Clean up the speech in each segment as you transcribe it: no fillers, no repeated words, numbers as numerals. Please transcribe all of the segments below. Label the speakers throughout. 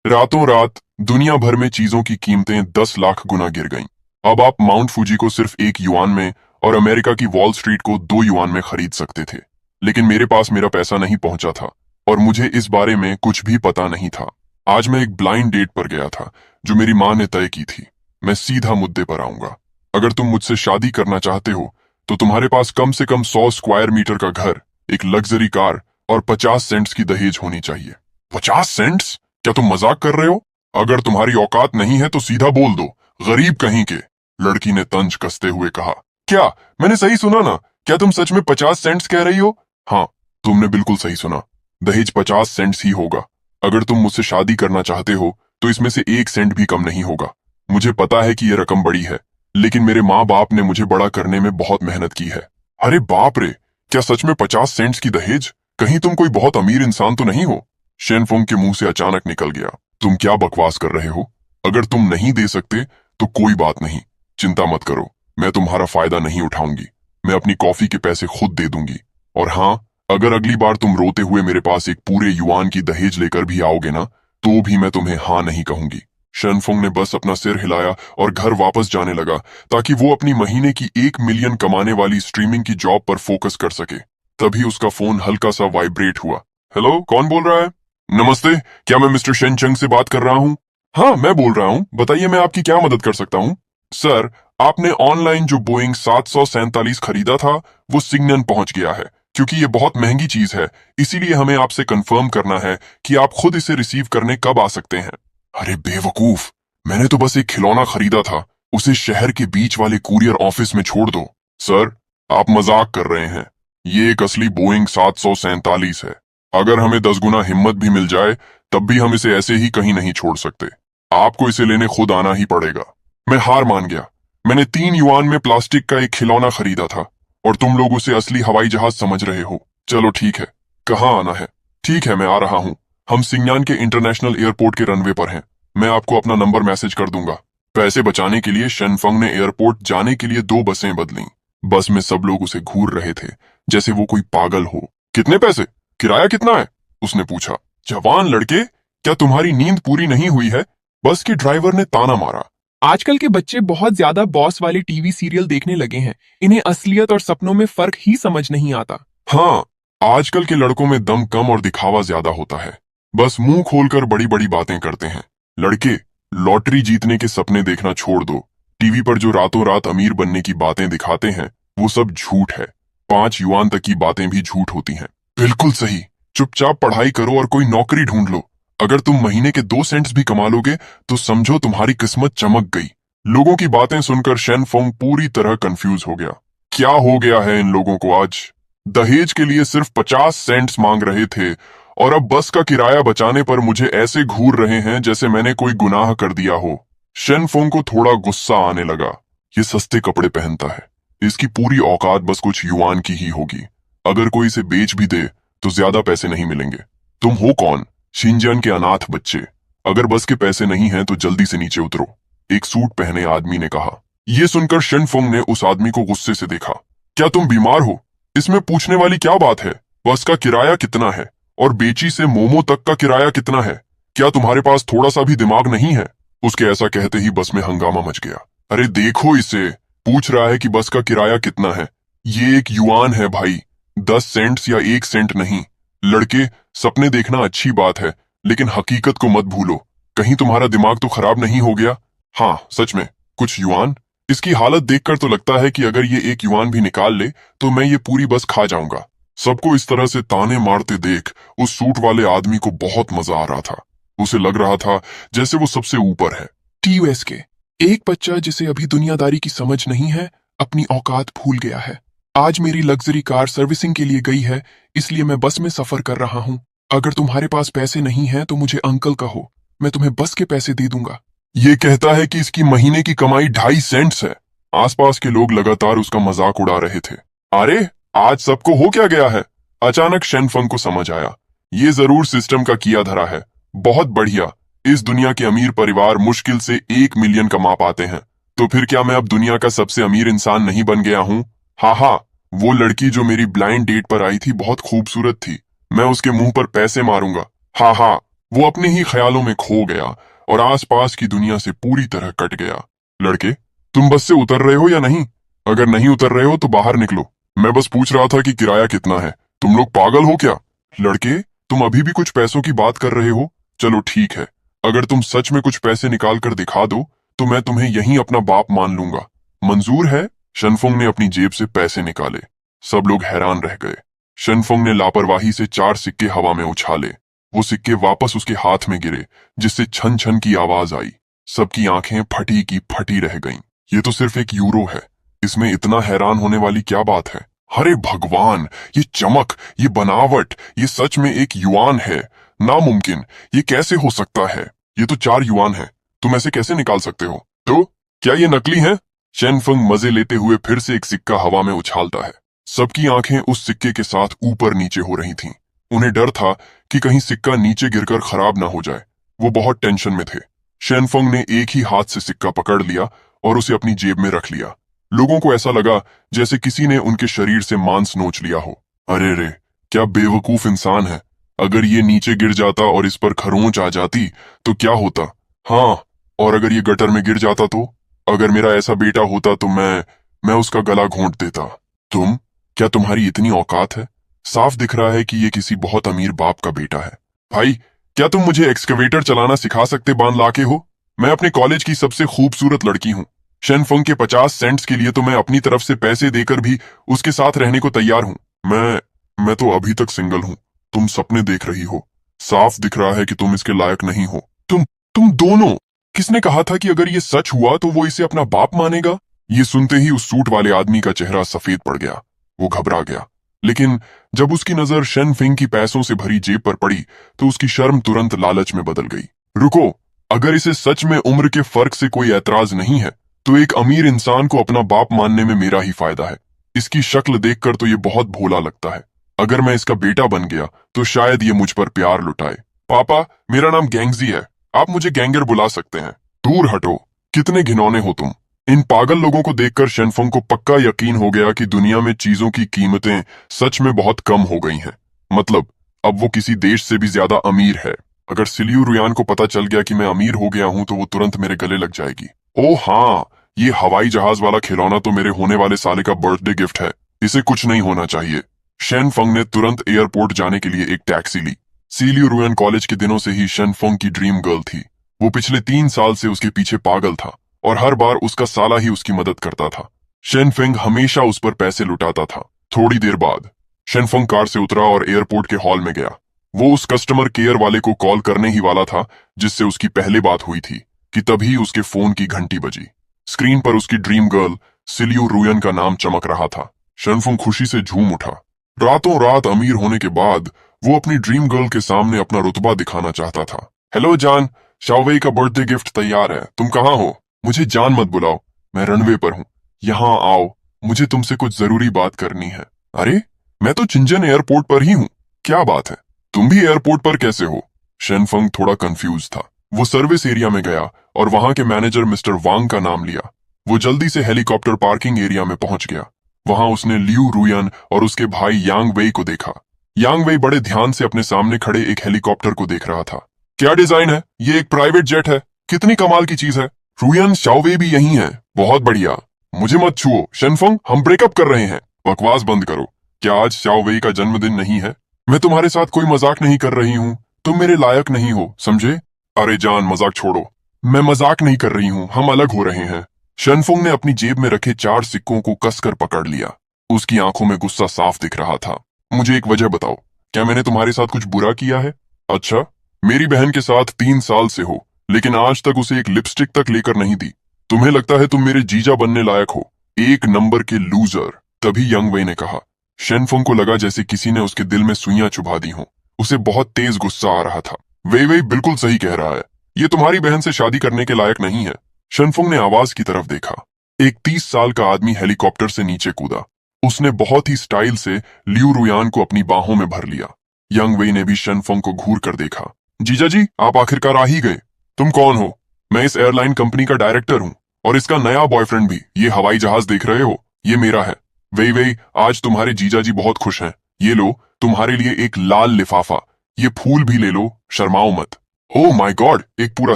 Speaker 1: रातों रात दुनिया भर में चीजों की कीमतें 10 लाख गुना गिर गईं। अब आप माउंट फूजी को सिर्फ 1 युआन में और अमेरिका की वॉल स्ट्रीट को 2 युआन में खरीद सकते थे। लेकिन मेरे पास मेरा पैसा नहीं पहुंचा था और मुझे इस बारे में कुछ भी पता नहीं था। आज मैं एक ब्लाइंड डेट पर गया था जो मेरी माँ ने तय की थी। मैं सीधा मुद्दे पर आऊंगा। अगर तुम मुझसे शादी करना चाहते हो तो तुम्हारे पास कम से कम 100 स्क्वायर मीटर का घर, एक लग्जरी कार और 50 सेंट्स की दहेज होनी चाहिए। 50 सेंट्स? क्या तुम मजाक कर रहे हो? अगर तुम्हारी औकात नहीं है तो सीधा बोल दो, गरीब कहीं के। लड़की ने तंज कसते हुए कहा। क्या मैंने सही सुना ना? क्या तुम सच में 50 सेंट्स कह रही हो? हाँ, तुमने बिल्कुल सही सुना। दहेज 50 सेंट्स ही होगा। अगर तुम मुझसे शादी करना चाहते हो तो इसमें से 1 सेंट भी कम नहीं होगा। मुझे पता है कि यह रकम बड़ी है, लेकिन मेरे माँ बाप ने मुझे बड़ा करने में बहुत मेहनत की है। अरे बाप रे, क्या सच में 50 सेंट्स की दहेज? कहीं तुम कोई बहुत अमीर इंसान तो नहीं हो? शेनफोंग के मुंह से अचानक निकल गया। तुम क्या बकवास कर रहे हो? अगर तुम नहीं दे सकते तो कोई बात नहीं, चिंता मत करो। मैं तुम्हारा फायदा नहीं उठाऊंगी। मैं अपनी कॉफी के पैसे खुद दे दूंगी। और हाँ, अगर अगली बार तुम रोते हुए मेरे पास एक पूरे युआन की दहेज लेकर भी आओगे ना, तो भी मैं तुम्हें हाँ नहीं कहूंगी। शेनफोंग ने बस अपना सिर हिलाया और घर वापस जाने लगा ताकि वो अपनी महीने की 1 मिलियन कमाने वाली स्ट्रीमिंग की जॉब पर फोकस कर सके। तभी उसका फोन हल्का सा वाइब्रेट हुआ। हेलो, कौन बोल रहा है? नमस्ते, क्या मैं मिस्टर शेनचंग से बात कर रहा हूँ? हाँ, मैं बोल रहा हूँ। बताइए, मैं आपकी क्या मदद कर सकता हूँ? सर, आपने ऑनलाइन जो बोइंग 747 खरीदा था वो सिग्नन पहुंच गया है। क्योंकि ये बहुत महंगी चीज है, इसीलिए हमें आपसे कंफर्म करना है कि आप खुद इसे रिसीव करने कब आ सकते हैं। अरे बेवकूफ, मैंने तो बस एक खिलौना खरीदा था। उसे शहर के बीच वाले कुरियर ऑफिस में छोड़ दो। सर, आप मजाक कर रहे हैं। ये एक असली बोइंग 747 है। अगर हमें 10 गुना हिम्मत भी मिल जाए तब भी हम इसे ऐसे ही कहीं नहीं छोड़ सकते। आपको इसे लेने खुद आना ही पड़ेगा। मैं हार मान गया। मैंने 3 युआन में प्लास्टिक का एक खिलौना खरीदा था और तुम लोग उसे असली हवाई जहाज समझ रहे हो। चलो ठीक है, कहाँ आना है? ठीक है, मैं आ रहा हूँ। हम सिंगयान के इंटरनेशनल एयरपोर्ट के रनवे पर हैं। मैं आपको अपना नंबर मैसेज कर दूंगा। पैसे बचाने के लिए शेनफंग ने एयरपोर्ट जाने के लिए 2 बसें बदलीं। बस में सब लोग उसे घूर रहे थे जैसे वो कोई पागल हो। कितने पैसे? किराया कितना है? उसने पूछा। जवान लड़के, क्या तुम्हारी नींद पूरी नहीं हुई है? बस के ड्राइवर ने ताना मारा।
Speaker 2: आजकल के बच्चे बहुत ज्यादा बॉस वाले टीवी सीरियल देखने लगे हैं। इन्हें असलियत और सपनों में फर्क ही समझ नहीं आता।
Speaker 1: हाँ, आजकल के लड़कों में दम कम और दिखावा ज्यादा होता है। बस मुंह खोलकर बड़ी बड़ी बातें करते हैं। लड़के, लॉटरी जीतने के सपने देखना छोड़ दो। टीवी पर जो रातों रात अमीर बनने की बातें दिखाते हैं वो सब झूठ है। 5 युआन तक की बातें भी झूठ होती हैं। बिल्कुल सही। चुपचाप पढ़ाई करो और कोई नौकरी ढूंढ लो। अगर तुम महीने के 2 सेंट्स भी कमा लोगे तो समझो तुम्हारी किस्मत चमक गई। लोगों की बातें सुनकर शेनफोंग पूरी तरह कंफ्यूज हो गया। क्या हो गया है इन लोगों को आज? दहेज के लिए सिर्फ 50 सेंट्स मांग रहे थे और अब बस का किराया बचाने पर मुझे ऐसे घूर रहे हैं जैसे मैंने कोई गुनाह कर दिया हो। शेनफोंग को थोड़ा गुस्सा आने लगा। ये सस्ते कपड़े पहनता है, इसकी पूरी औकात बस कुछ युआन की ही होगी। अगर कोई इसे बेच भी दे तो ज्यादा पैसे नहीं मिलेंगे। तुम हो कौन? शिनजियान के अनाथ बच्चे। अगर बस के पैसे नहीं हैं तो जल्दी से नीचे उतरो, एक सूट पहने आदमी ने कहा। यह सुनकर शेनफोंग ने उस आदमी को गुस्से से देखा। क्या तुम बीमार हो? इसमें पूछने वाली क्या बात है? बस का किराया कितना है और बेची से मोमो तक का किराया कितना है? क्या तुम्हारे पास थोड़ा सा भी दिमाग नहीं है? उसके ऐसा कहते ही बस में हंगामा मच गया। अरे देखो इसे, पूछ रहा है कि बस का किराया कितना है। ये 1 युआन है भाई, 10 सेंट्स या 1 सेंट नहीं। लड़के, सपने देखना अच्छी बात है, लेकिन हकीकत को मत भूलो। कहीं तुम्हारा दिमाग तो खराब नहीं हो गया? हाँ सच में, कुछ युआन। इसकी हालत देखकर तो लगता है कि अगर ये 1 युआन भी निकाल ले तो मैं ये पूरी बस खा जाऊंगा। सबको इस तरह से ताने मारते देख उस सूट वाले आदमी को बहुत मजा आ रहा था। उसे लग रहा था जैसे वो सबसे ऊपर है। टीयूएस के एक बच्चा जिसे अभी दुनियादारी की समझ नहीं है, अपनी औकात भूल गया है। आज मेरी लग्जरी कार सर्विसिंग के लिए गई है, इसलिए मैं बस में सफर कर रहा हूँ। अगर तुम्हारे पास पैसे नहीं हैं तो मुझे अंकल कहो, मैं तुम्हें बस के पैसे दे दूंगा। ये कहता है कि इसकी महीने की कमाई 2.5 सेंट्स है। आसपास के लोग लगातार उसका मजाक उड़ा रहे थे। अरे, आज सबको हो क्या गया है? अचानक शेनफंग को समझ आया। ये जरूर सिस्टम का किया धरा है। बहुत बढ़िया। इस दुनिया के अमीर परिवार मुश्किल से 1 मिलियन कमा पाते हैं, तो फिर क्या मैं अब दुनिया का सबसे अमीर इंसान नहीं बन गया हूँ? हाँ हाँ, वो लड़की जो मेरी ब्लाइंड डेट पर आई थी बहुत खूबसूरत थी। मैं उसके मुंह पर पैसे मारूंगा। हाँ हाँ, वो अपने ही ख्यालों में खो गया और आसपास की दुनिया से पूरी तरह कट गया। लड़के, तुम बस से उतर रहे हो या नहीं? अगर नहीं उतर रहे हो तो बाहर निकलो। मैं बस पूछ रहा था कि किराया कितना है। तुम लोग पागल हो क्या? लड़के, तुम अभी भी कुछ पैसों की बात कर रहे हो? चलो ठीक है, अगर तुम सच में कुछ पैसे निकाल कर दिखा दो तो मैं तुम्हें यहीं अपना बाप मान लूंगा। मंजूर है? शनफुंग ने अपनी जेब से पैसे निकाले। सब लोग हैरान रह गए। शनफुंग ने लापरवाही से 4 सिक्के हवा में उछाले। वो सिक्के वापस उसके हाथ में गिरे, जिससे छन छन की आवाज आई। सबकी आंखें फटी की फटी रह गईं। ये तो सिर्फ एक यूरो है, इसमें इतना हैरान होने वाली क्या बात है? अरे भगवान, ये चमक, ये बनावट, ये सच में एक युआन है। नामुमकिन, ये कैसे हो सकता है? ये तो 4 युआन है। तुम ऐसे कैसे निकाल सकते हो? तो क्या ये नकली है? शेनफंग मजे लेते हुए फिर से एक सिक्का हवा में उछालता है। सबकी आंखें उस सिक्के के साथ ऊपर नीचे हो रही थीं। उन्हें डर था कि कहीं सिक्का नीचे गिरकर खराब ना हो जाए। वो बहुत टेंशन में थे। शेनफंग ने एक ही हाथ से सिक्का पकड़ लिया और उसे अपनी जेब में रख लिया। लोगों को ऐसा लगा जैसे किसी ने उनके शरीर से मांस नोच लिया हो। अरे रे, क्या बेवकूफ इंसान है। अगर ये नीचे गिर जाता और इस पर खरोंच आ जाती तो क्या होता? हाँ, और अगर ये गटर में गिर जाता तो? अगर मेरा ऐसा बेटा होता तो मैं उसका गला घोंट देता। तुम, क्या तुम्हारी इतनी औकात है? साफ दिख रहा है कि ये किसी बहुत अमीर बाप का बेटा है। भाई, क्या तुम मुझे एक्सकवेटर चलाना सिखा सकते बांध लाके हो? मैं अपने कॉलेज की सबसे खूबसूरत लड़की हूँ। शेनफंग के 50 सेंट्स के लिए तो मैं अपनी तरफ से पैसे देकर भी उसके साथ रहने को तैयार हूँ। मैं तो अभी तक सिंगल हूँ। तुम सपने देख रही हो। साफ दिख रहा है कि तुम इसके लायक नहीं हो। तुम दोनों, किसने कहा था कि अगर ये सच हुआ तो वो इसे अपना बाप मानेगा? ये सुनते ही उस सूट वाले आदमी का चेहरा सफेद पड़ गया। वो घबरा गया। लेकिन जब उसकी नजर शेनफिंग की पैसों से भरी जेब पर पड़ी तो उसकी शर्म तुरंत लालच में बदल गई। रुको, अगर इसे सच में उम्र के फर्क से कोई ऐतराज नहीं है तो एक अमीर इंसान को अपना बाप मानने में मेरा ही फायदा है। इसकी शक्ल देखकर तो ये बहुत भोला लगता है। अगर मैं इसका बेटा बन गया तो शायद ये मुझ पर प्यार लुटाए। पापा, मेरा नाम गैंगजी है। आप मुझे गैंगर बुला सकते हैं। दूर हटो, कितने घिनौने हो तुम। इन पागल लोगों को देखकर शेनफंग को पक्का यकीन हो गया कि दुनिया में चीजों की कीमतें सच में बहुत कम हो गई हैं। मतलब, अब वो किसी देश से भी ज्यादा अमीर है। अगर सिलियू रुयान को पता चल गया कि मैं अमीर हो गया हूं तो वो तुरंत मेरे गले लग जाएगी। ओह हाँ, ये हवाई जहाज वाला खिलौना तो मेरे होने वाले साले का बर्थडे गिफ्ट है। इसे कुछ नहीं होना चाहिए। शेनफंग ने तुरंत एयरपोर्ट जाने के लिए एक टैक्सी ली। सिलियू रुयान कॉलेज के दिनों से ही शेनफंग की ड्रीम गर्ल थी। वो पिछले 3 साल से उसके पीछे पागल था और हर बार उसका साला ही उसकी मदद करता था। शेनफेंग हमेशा उस पर पैसे लुटाता था। थोड़ी देर बाद शेनफेंग कार से उतरा और एयरपोर्ट के हॉल में गया। वो उस कस्टमर केयर वाले को कॉल करने ही वाला था जिससे उसकी पहले बात हुई थी कि तभी उसके फोन की घंटी बजी। स्क्रीन पर उसकी ड्रीम गर्ल सिलियू रुयन का नाम चमक रहा था। शेनफेंग खुशी से झूम उठा। रातों रात अमीर होने के बाद वो अपनी ड्रीम गर्ल के सामने अपना रुतबा दिखाना चाहता था। हेलो जान, शाओवेई का बर्थडे गिफ्ट तैयार है। तुम कहाँ हो? मुझे जान मत बुलाओ, मैं रनवे पर हूँ। यहाँ आओ, मुझे तुमसे कुछ जरूरी बात करनी है। अरे, मैं तो चिंजन एयरपोर्ट पर ही हूँ। क्या बात है? तुम भी एयरपोर्ट पर कैसे हो? शेनफंग थोड़ा कंफ्यूज था। वो सर्विस एरिया में गया और वहां के मैनेजर मिस्टर वांग का नाम लिया। वो जल्दी से हेलीकॉप्टर पार्किंग एरिया में पहुंच गया। वहां उसने लियू रुयन और उसके भाई यांग वेई को देखा। यांग वेई बड़े ध्यान से अपने सामने खड़े एक हेलीकॉप्टर को देख रहा था। क्या डिजाइन है? ये एक प्राइवेट जेट है। कितनी कमाल की चीज है। रुयन, शाओवेई भी यही है। बहुत बढ़िया। मुझे मत छुओ शेनफंग, हम ब्रेकअप कर रहे हैं। बकवास बंद करो। क्या आज शाओवेई का जन्मदिन नहीं है? मैं तुम्हारे साथ कोई मजाक नहीं कर रही हूँ। तुम मेरे लायक नहीं हो, समझे? अरे जान, मजाक छोड़ो। मैं मजाक नहीं कर रही हूँ, हम अलग हो रहे हैं। शेनफुंग ने अपनी जेब में रखे 4 सिक्कों को कसकर पकड़ लिया। उसकी आंखों में गुस्सा साफ दिख रहा था। मुझे एक वजह बताओ, क्या मैंने तुम्हारे साथ कुछ बुरा किया है? अच्छा, मेरी बहन के साथ 3 साल से हो, लेकिन आज तक उसे एक लिपस्टिक तक लेकर नहीं दी। तुम्हें लगता है तुम मेरे जीजा बनने लायक हो? एक नंबर के लूजर। तभी यंग वेई ने कहा। शेनफुंग को लगा जैसे किसी ने उसके दिल में सुइयां चुभा दी हों। उसे बहुत तेज गुस्सा आ रहा था। वेई बिल्कुल सही कह रहा है। ये तुम्हारी बहन से शादी करने के लायक नहीं है। शेनफुंग ने आवाज की तरफ देखा। एक 30 साल का आदमी हेलीकॉप्टर से नीचे कूदा। उसने बहुत ही स्टाइल से लियू रुयान को अपनी बाहों में भर लिया। यंग वेई ने भी शेनफुंग को घूर कर देखा। जीजा जी, आप आखिरकार आ ही गए। तुम कौन हो? मैं इस एयरलाइन कंपनी का डायरेक्टर हूँ और इसका नया बॉयफ्रेंड भी। ये हवाई जहाज देख रहे हो, ये मेरा है। वेई, आज तुम्हारे जीजा जी बहुत खुश हैं। ये लो, तुम्हारे लिए एक लाल लिफाफा। ये फूल भी ले लो, शर्माओ मत। ओह माय गॉड, एक पूरा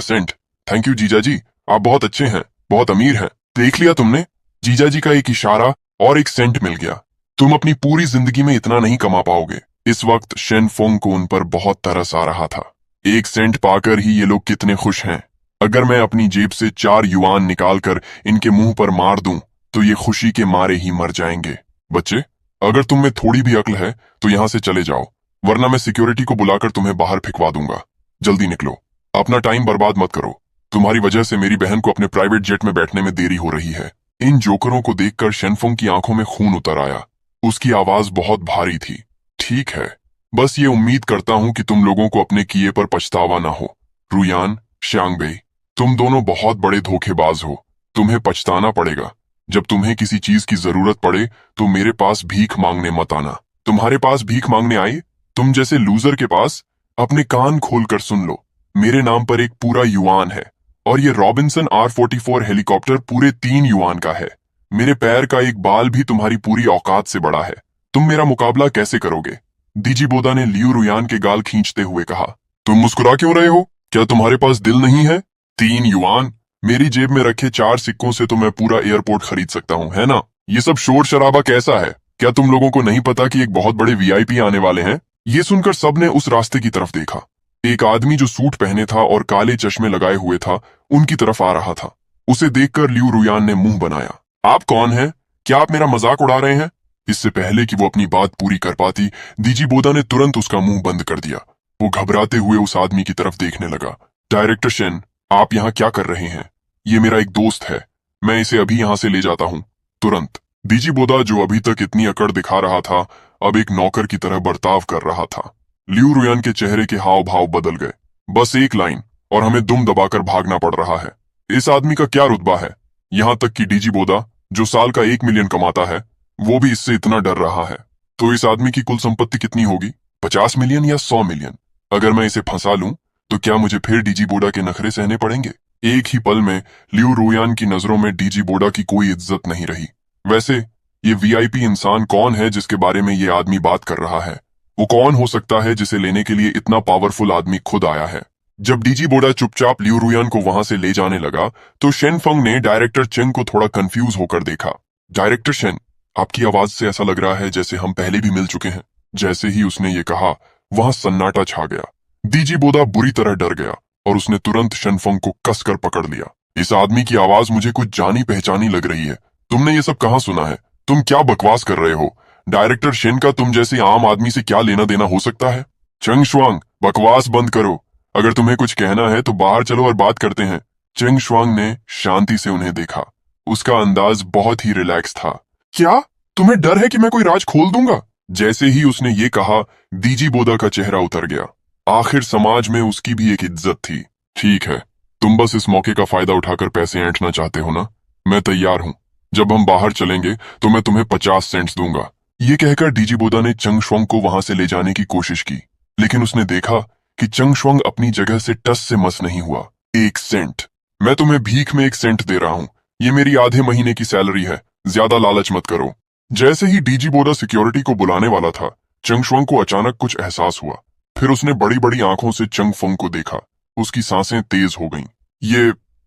Speaker 1: सेंट। थैंक यू जीजा जी, आप बहुत अच्छे हैं, बहुत अमीर हैं। देख लिया तुमने, जीजा जी का एक इशारा और एक सेंट मिल गया। तुम अपनी पूरी जिंदगी में इतना नहीं कमा पाओगे। इस वक्त शेन फोंग को उन पर बहुत तरस आ रहा था। एक सेंट पाकर ही ये लोग कितने खुश हैं। अगर मैं अपनी जेब से 4 युआन निकालकर इनके मुंह पर मार दूं तो ये खुशी के मारे ही मर जाएंगे। बच्चे, अगर तुम में थोड़ी भी अक्ल है तो यहां से चले जाओ, वरना मैं सिक्योरिटी को बुलाकर तुम्हें बाहर फिकवा दूंगा। जल्दी निकलो, अपना टाइम बर्बाद मत करो। तुम्हारी वजह से मेरी बहन को अपने प्राइवेट जेट में बैठने में देरी हो रही है। इन जोकरों को देखकर शेनफोंग की आंखों में खून उतर आया। उसकी आवाज बहुत भारी थी। ठीक है, बस ये उम्मीद करता हूं कि तुम लोगों को अपने किए पर पछतावा ना हो। रुयान, श्यांगबेई, तुम दोनों बहुत बड़े धोखेबाज हो। तुम्हें पछताना पड़ेगा। जब तुम्हें किसी चीज की जरूरत पड़े तो मेरे पास भीख मांगने मत आना। तुम्हारे पास भीख मांगने आई, तुम जैसे लूजर के पास? अपने कान खोलकर सुन लो, मेरे नाम पर एक पूरा युआन है और ये रॉबिन्सन R44 हेलीकॉप्टर पूरे 3 युआन का है। मेरे पैर का एक बाल भी तुम्हारी पूरी औकात से बड़ा है। तुम मेरा मुकाबला कैसे करोगे? दीजीबोदा ने लियू रुयान के गाल खींचते हुए कहा। तुम मुस्कुरा क्यों रहे हो? क्या तुम्हारे पास दिल नहीं है? 3 युआन? मेरी जेब में रखे 4 सिक्कों से तो मैं पूरा एयरपोर्ट खरीद सकता हूँ, है ना? ये सब शोर शराबा कैसा है? क्या तुम लोगों को नहीं पता कि एक बहुत बड़े VIP आने वाले हैं? ये सुनकर सबने उस रास्ते की तरफ देखा। एक आदमी जो सूट पहने था और काले चश्मे लगाए हुए था, उनकी तरफ आ रहा था। उसे देखकर लियू रुयान ने मुंह बनाया। आप कौन हैं? क्या आप मेरा मजाक उड़ा रहे हैं? इससे पहले कि वो अपनी बात पूरी कर पाती, दीजीबोदा ने तुरंत उसका मुंह बंद कर दिया। वो घबराते हुए उस आदमी की तरफ देखने लगा। डायरेक्टर शेन, आप यहाँ क्या कर रहे हैं? ये मेरा एक दोस्त है, मैं इसे अभी यहाँ से ले जाता हूँ, तुरंत। दीजीबोदा, जो अभी तक इतनी अकड़ दिखा रहा था, अब एक नौकर की तरह बर्ताव कर रहा था। लियू रुयान के चेहरे के हाव भाव बदल गए। बस एक लाइन और हमें दुम दबाकर भागना पड़ रहा है। इस आदमी का क्या रुतबा है? यहाँ तक कि दीजीबोदा, जो साल का 1 मिलियन कमाता है, वो भी इससे इतना डर रहा है। तो इस आदमी की कुल संपत्ति कितनी होगी? 50 मिलियन या 100 मिलियन? अगर मैं इसे फंसा लूं तो क्या मुझे फिर दीजीबोदा के नखरे सहने पड़ेंगे? एक ही पल में लियू रुयान की नजरों में दीजीबोदा की कोई इज्जत नहीं रही। वैसे ये VIP इंसान कौन है जिसके बारे में ये आदमी बात कर रहा है? वो कौन हो सकता है जिसे लेने के लिए इतना पावरफुल आदमी खुद आया है? जब दीजीबोदा चुपचाप लियू रुयान को वहां से ले जाने लगा तो शेनफंग ने डायरेक्टर चेंग को थोड़ा कंफ्यूज होकर देखा। डायरेक्टर शेन, आपकी आवाज से ऐसा लग रहा है जैसे हम पहले भी मिल चुके हैं। जैसे ही उसने ये कहा, वहां सन्नाटा छा गया। दीजीबोदा बुरी तरह डर गया और उसने तुरंत शेनफंग को कसकर पकड़ लिया। इस आदमी की आवाज मुझे कुछ जानी पहचानी लग रही है। तुमने ये सब कहाँ सुना है? तुम क्या बकवास कर रहे हो? डायरेक्टर शेन का तुम जैसे आम आदमी से क्या लेना देना हो सकता है? चेंग शुआंग, बकवास बंद करो। अगर तुम्हें कुछ कहना है तो बाहर चलो और बात करते हैं। चेंग शुआंग ने शांति से उन्हें देखा। उसका अंदाज बहुत ही रिलैक्स था। क्या तुम्हें डर है कि मैं कोई राज खोल दूंगा? जैसे ही उसने ये कहा, दीजीबोदा का चेहरा उतर गया। आखिर समाज में उसकी भी एक इज्जत थी। ठीक है, तुम बस इस मौके का फायदा उठाकर पैसे ऐंठना चाहते हो ना? मैं तैयार हूं। जब हम बाहर चलेंगे तो मैं तुम्हें 50 सेंट्स दूंगा। ये कहकर दीजीबोदा ने चंग शुआंग को वहां से ले जाने की कोशिश की, लेकिन उसने देखा कि चंग शुआंग अपनी जगह से टस से मस नहीं हुआ। 1 सेंट? मैं तुम्हें भीख में 1 सेंट दे रहा हूं। ये मेरी आधे महीने की सैलरी है, ज्यादा लालच मत करो। जैसे ही दीजीबोदा सिक्योरिटी को बुलाने वाला था, चंग शुआंग को अचानक कुछ एहसास हुआ। फिर उसने बड़ी बड़ी आंखों से चंग फंग को देखा। उसकी सांसें तेज हो गईं।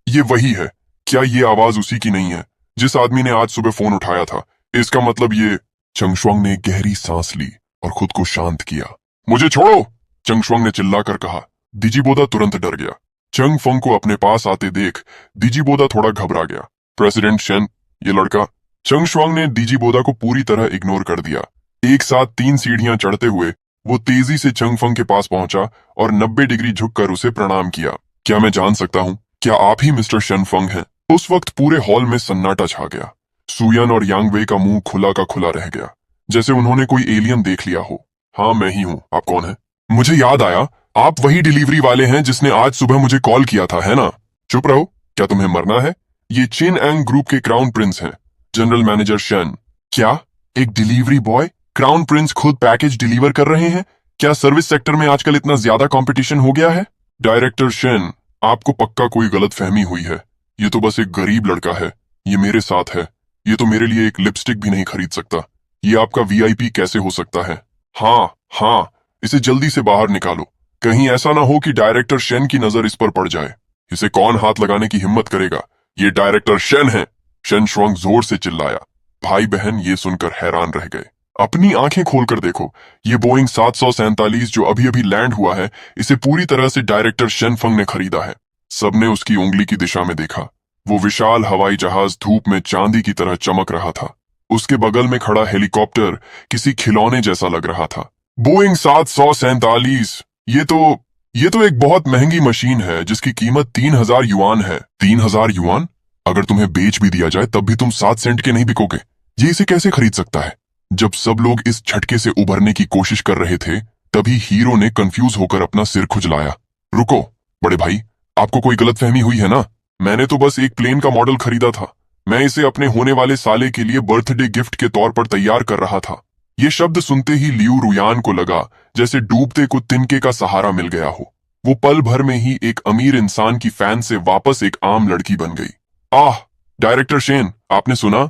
Speaker 1: ये वही है। क्या ये आवाज उसी की नहीं है जिस आदमी ने आज सुबह फोन उठाया था? इसका मतलब ये... चंग शुआंग ने गहरी सांस ली और खुद को शांत किया। मुझे छोड़ो, चंग शुआंग ने चिल्लाकर कहा। दीजीबोदा तुरंत डर गया। चंग फंग को अपने पास आते देख दीजीबोदा थोड़ा घबरा गया। प्रेसिडेंट शेन, ये लड़का... चंग शुआंग ने दीजीबोदा को पूरी तरह इग्नोर कर दिया। एक साथ 3 सीढ़ियां चढ़ते हुए वो तेजी से चंग फंग के पास पहुंचा और 90 डिग्री झुककर उसे प्रणाम किया। क्या मैं जान सकता हूं, क्या आप ही मिस्टर शन फंग हैं? उस वक्त पूरे हॉल में सन्नाटा छा गया। सुयन और यांगवे का मुंह खुला का खुला रह गया, जैसे उन्होंने कोई एलियन देख लिया हो। हाँ, मैं ही हूँ। आप कौन है? मुझे याद आया, आप वही डिलीवरी वाले हैं जिसने आज सुबह मुझे कॉल किया था, है ना? चुप रहो, क्या तुम्हें मरना है? ये चिन एंग ग्रुप के क्राउन प्रिंस हैं, जनरल मैनेजर शन। क्या एक डिलीवरी बॉय? क्राउन प्रिंस खुद पैकेज डिलीवर कर रहे हैं? क्या सर्विस सेक्टर में आजकल इतना ज्यादा कंपटीशन हो गया है? डायरेक्टर शेन, आपको पक्का कोई गलतफहमी हुई है। ये तो बस एक गरीब लड़का है। ये मेरे साथ है। ये तो मेरे लिए एक लिपस्टिक भी नहीं खरीद सकता। ये आपका VIP कैसे हो सकता है? हाँ, इसे जल्दी से बाहर निकालो। कहीं ऐसा ना हो कि डायरेक्टर शेन की नजर इस पर पड़ जाए। इसे कौन हाथ लगाने की हिम्मत करेगा? ये डायरेक्टर शेन है। शेन शुआंग जोर से चिल्लाया। भाई बहन ये सुनकर हैरान रह गए। अपनी आंखें खोलकर देखो, ये बोइंग 747 जो अभी अभी लैंड हुआ है, इसे पूरी तरह से डायरेक्टर शेन फंग ने खरीदा है। सबने उसकी उंगली की दिशा में देखा। वो विशाल हवाई जहाज धूप में चांदी की तरह चमक रहा था। उसके बगल में खड़ा हेलीकॉप्टर किसी खिलौने जैसा लग रहा था। बोइंग 747, ये तो एक बहुत महंगी मशीन है जिसकी कीमत 3000 युआन है। 3000 युआन? अगर तुम्हें बेच भी दिया जाए तब भी तुम 7 सेंट के नहीं बिकोगे। ये इसे कैसे खरीद सकता है? जब सब लोग इस झटके से उभरने की कोशिश कर रहे थे, तभी हीरो ने कंफ्यूज होकर अपना सिर खुजलाया। रुको बड़े भाई, आपको कोई गलतफहमी हुई है ना? मैंने तो बस एक प्लेन का मॉडल खरीदा था। मैं इसे अपने होने वाले साले के लिए बर्थडे गिफ्ट के तौर पर तैयार कर रहा था। ये शब्द सुनते ही लियू रुयान को लगा जैसे डूबते को तिनके का सहारा मिल गया हो। वो पल भर में ही एक अमीर इंसान की फैन से वापस एक आम लड़की बन गई। आह, डायरेक्टर शेन, आपने सुना?